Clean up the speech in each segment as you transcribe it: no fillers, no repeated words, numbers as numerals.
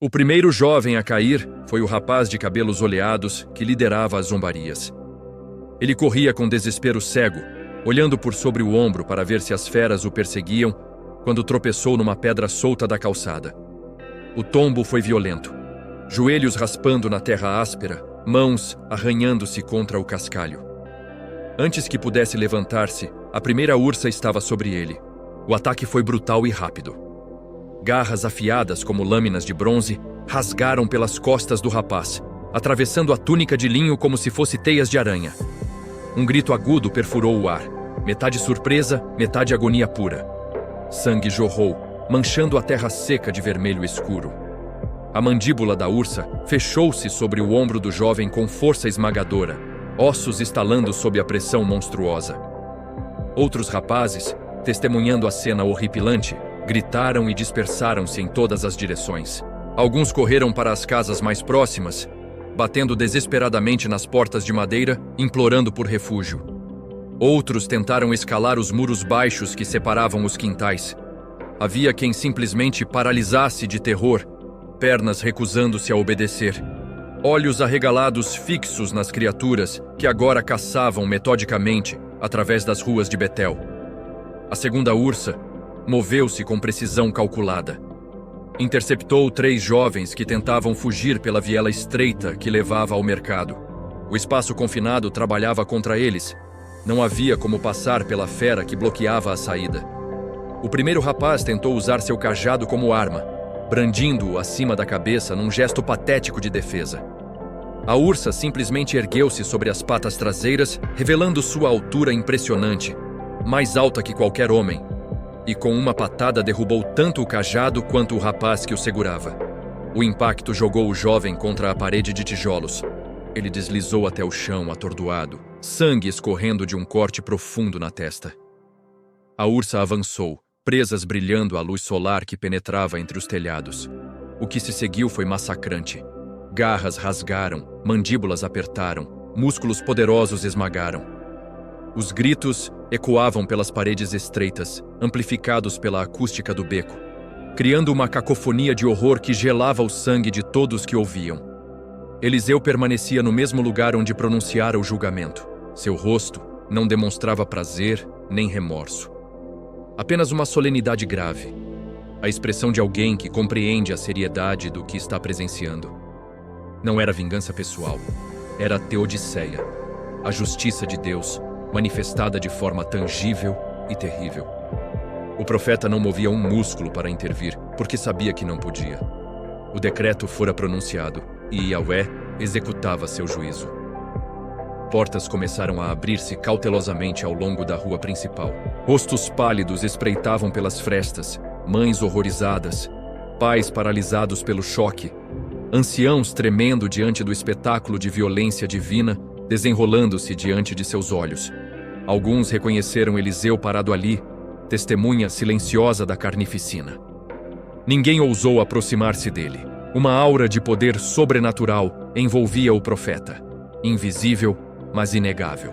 O primeiro jovem a cair foi o rapaz de cabelos oleados que liderava as zombarias. Ele corria com desespero cego, olhando por sobre o ombro para ver se as feras o perseguiam, quando tropeçou numa pedra solta da calçada. O tombo foi violento, joelhos raspando na terra áspera, mãos arranhando-se contra o cascalho. Antes que pudesse levantar-se, a primeira ursa estava sobre ele. O ataque foi brutal e rápido. Garras afiadas como lâminas de bronze rasgaram pelas costas do rapaz, atravessando a túnica de linho como se fosse teias de aranha. Um grito agudo perfurou o ar, metade surpresa, metade agonia pura. Sangue jorrou, manchando a terra seca de vermelho escuro. A mandíbula da ursa fechou-se sobre o ombro do jovem com força esmagadora, ossos estalando sob a pressão monstruosa. Outros rapazes, testemunhando a cena horripilante, gritaram e dispersaram-se em todas as direções. Alguns correram para as casas mais próximas, batendo desesperadamente nas portas de madeira, implorando por refúgio. Outros tentaram escalar os muros baixos que separavam os quintais. Havia quem simplesmente paralisasse de terror, pernas recusando-se a obedecer. Olhos arregalados fixos nas criaturas que agora caçavam metodicamente através das ruas de Betel. A segunda ursa moveu-se com precisão calculada. Interceptou 3 jovens que tentavam fugir pela viela estreita que levava ao mercado. O espaço confinado trabalhava contra eles. Não havia como passar pela fera que bloqueava a saída. O primeiro rapaz tentou usar seu cajado como arma, brandindo-o acima da cabeça num gesto patético de defesa. A ursa simplesmente ergueu-se sobre as patas traseiras, revelando sua altura impressionante, mais alta que qualquer homem, e com uma patada derrubou tanto o cajado quanto o rapaz que o segurava. O impacto jogou o jovem contra a parede de tijolos. Ele deslizou até o chão, atordoado, sangue escorrendo de um corte profundo na testa. A ursa avançou, presas brilhando à luz solar que penetrava entre os telhados. O que se seguiu foi massacrante. Garras rasgaram, mandíbulas apertaram, músculos poderosos esmagaram. Os gritos ecoavam pelas paredes estreitas, amplificados pela acústica do beco, criando uma cacofonia de horror que gelava o sangue de todos que ouviam. Eliseu permanecia no mesmo lugar onde pronunciara o julgamento. Seu rosto não demonstrava prazer nem remorso. Apenas uma solenidade grave, a expressão de alguém que compreende a seriedade do que está presenciando. Não era vingança pessoal, era a teodiceia, a justiça de Deus, manifestada de forma tangível e terrível. O profeta não movia um músculo para intervir, porque sabia que não podia. O decreto fora pronunciado, e Yahvé executava seu juízo. Portas começaram a abrir-se cautelosamente ao longo da rua principal. Rostos pálidos espreitavam pelas frestas, mães horrorizadas, pais paralisados pelo choque, anciãos tremendo diante do espetáculo de violência divina, desenrolando-se diante de seus olhos. Alguns reconheceram Eliseu parado ali, testemunha silenciosa da carnificina. Ninguém ousou aproximar-se dele. Uma aura de poder sobrenatural envolvia o profeta, invisível, mas inegável.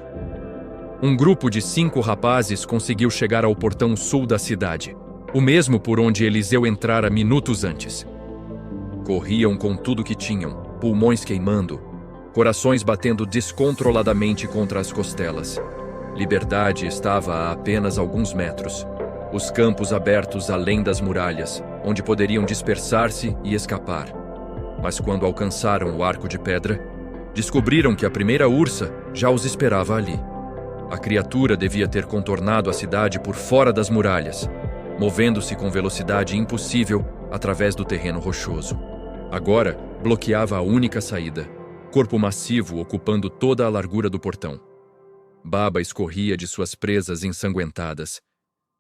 Um grupo de 5 rapazes conseguiu chegar ao portão sul da cidade, o mesmo por onde Eliseu entrara minutos antes. Corriam com tudo que tinham, pulmões queimando, corações batendo descontroladamente contra as costelas. Liberdade estava a apenas alguns metros. Os campos abertos além das muralhas, onde poderiam dispersar-se e escapar. Mas quando alcançaram o arco de pedra, descobriram que a primeira ursa já os esperava ali. A criatura devia ter contornado a cidade por fora das muralhas, movendo-se com velocidade impossível através do terreno rochoso. Agora, bloqueava a única saída, corpo massivo ocupando toda a largura do portão. Baba escorria de suas presas ensanguentadas.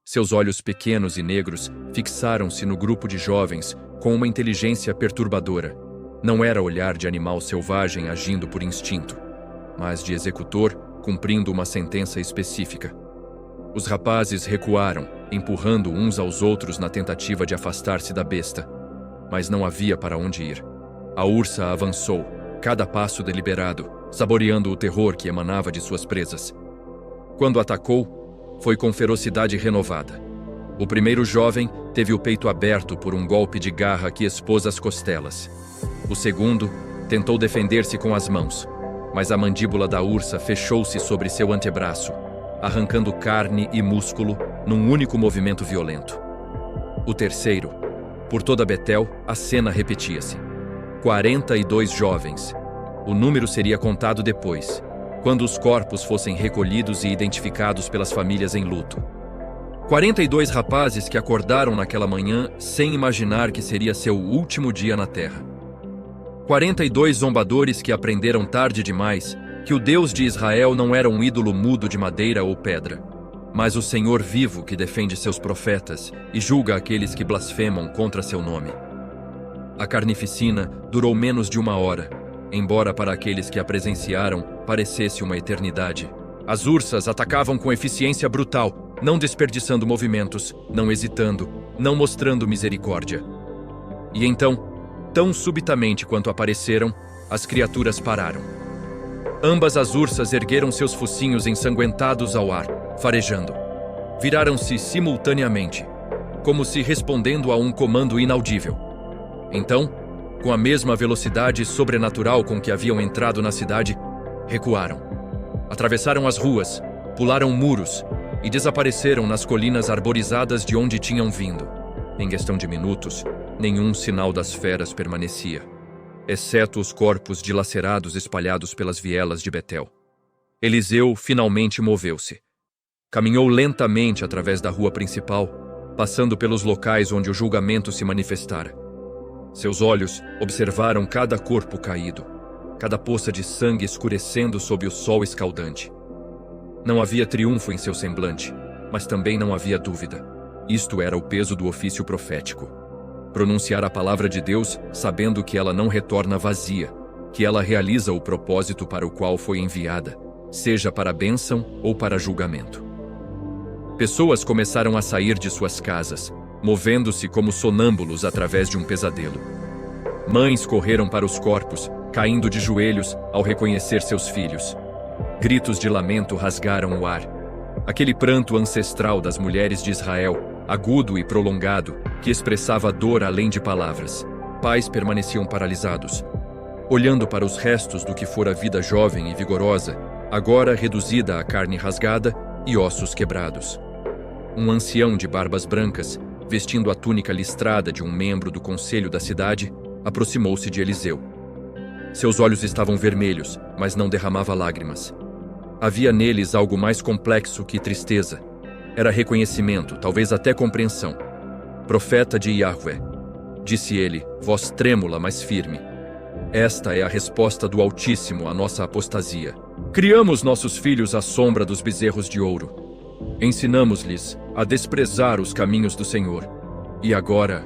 Seus olhos pequenos e negros fixaram-se no grupo de jovens com uma inteligência perturbadora. Não era olhar de animal selvagem agindo por instinto, mas de executor cumprindo uma sentença específica. Os rapazes recuaram, empurrando uns aos outros na tentativa de afastar-se da besta, mas não havia para onde ir. A ursa avançou, cada passo deliberado, saboreando o terror que emanava de suas presas. Quando atacou, foi com ferocidade renovada. O primeiro jovem teve o peito aberto por um golpe de garra que expôs as costelas. O segundo tentou defender-se com as mãos, mas a mandíbula da ursa fechou-se sobre seu antebraço, arrancando carne e músculo num único movimento violento. O terceiro, por toda Betel, a cena repetia-se. 42 jovens. O número seria contado depois, quando os corpos fossem recolhidos e identificados pelas famílias em luto. 42 rapazes que acordaram naquela manhã sem imaginar que seria seu último dia na terra. 42 zombadores que aprenderam tarde demais que o Deus de Israel não era um ídolo mudo de madeira ou pedra, mas o Senhor vivo que defende seus profetas e julga aqueles que blasfemam contra seu nome. A carnificina durou menos de 1 hora, embora para aqueles que a presenciaram parecesse uma eternidade. As ursas atacavam com eficiência brutal, não desperdiçando movimentos, não hesitando, não mostrando misericórdia. E então, tão subitamente quanto apareceram, as criaturas pararam. Ambas as ursas ergueram seus focinhos ensanguentados ao ar, farejando. Viraram-se simultaneamente, como se respondendo a um comando inaudível. Então, com a mesma velocidade sobrenatural com que haviam entrado na cidade, recuaram. Atravessaram as ruas, pularam muros e desapareceram nas colinas arborizadas de onde tinham vindo. Em questão de minutos, nenhum sinal das feras permanecia, exceto os corpos dilacerados espalhados pelas vielas de Betel. Eliseu finalmente moveu-se. Caminhou lentamente através da rua principal, passando pelos locais onde o julgamento se manifestara. Seus olhos observaram cada corpo caído, cada poça de sangue escurecendo sob o sol escaldante. Não havia triunfo em seu semblante, mas também não havia dúvida. Isto era o peso do ofício profético. Pronunciar a palavra de Deus sabendo que ela não retorna vazia, que ela realiza o propósito para o qual foi enviada, seja para bênção ou para julgamento. Pessoas começaram a sair de suas casas, movendo-se como sonâmbulos através de um pesadelo. Mães correram para os corpos, caindo de joelhos ao reconhecer seus filhos. Gritos de lamento rasgaram o ar. Aquele pranto ancestral das mulheres de Israel, agudo e prolongado, que expressava dor além de palavras. Pais permaneciam paralisados, olhando para os restos do que fora vida jovem e vigorosa, agora reduzida a carne rasgada e ossos quebrados. Um ancião de barbas brancas, vestindo a túnica listrada de um membro do conselho da cidade, aproximou-se de Eliseu. Seus olhos estavam vermelhos, mas não derramava lágrimas. Havia neles algo mais complexo que tristeza. Era reconhecimento, talvez até compreensão. Profeta de Yahvé, disse ele, voz trêmula, mas firme. Esta é a resposta do Altíssimo à nossa apostasia. Criamos nossos filhos à sombra dos bezerros de ouro. Ensinamos-lhes a desprezar os caminhos do Senhor. E agora,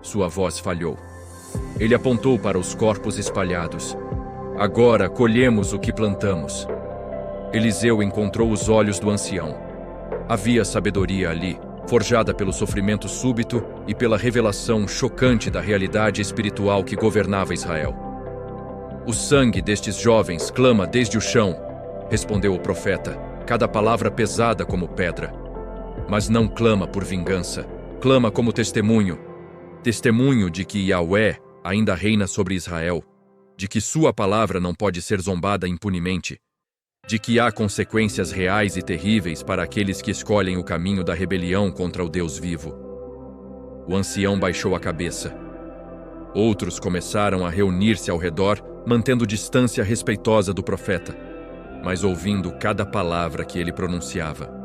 sua voz falhou. Ele apontou para os corpos espalhados. Agora colhemos o que plantamos. Eliseu encontrou os olhos do ancião. Havia sabedoria ali, forjada pelo sofrimento súbito e pela revelação chocante da realidade espiritual que governava Israel. O sangue destes jovens clama desde o chão, respondeu o profeta, cada palavra pesada como pedra. Mas não clama por vingança, clama como testemunho. Testemunho de que Yahvé ainda reina sobre Israel, de que sua palavra não pode ser zombada impunemente, de que há consequências reais e terríveis para aqueles que escolhem o caminho da rebelião contra o Deus vivo. O ancião baixou a cabeça. Outros começaram a reunir-se ao redor, mantendo distância respeitosa do profeta, mas ouvindo cada palavra que ele pronunciava.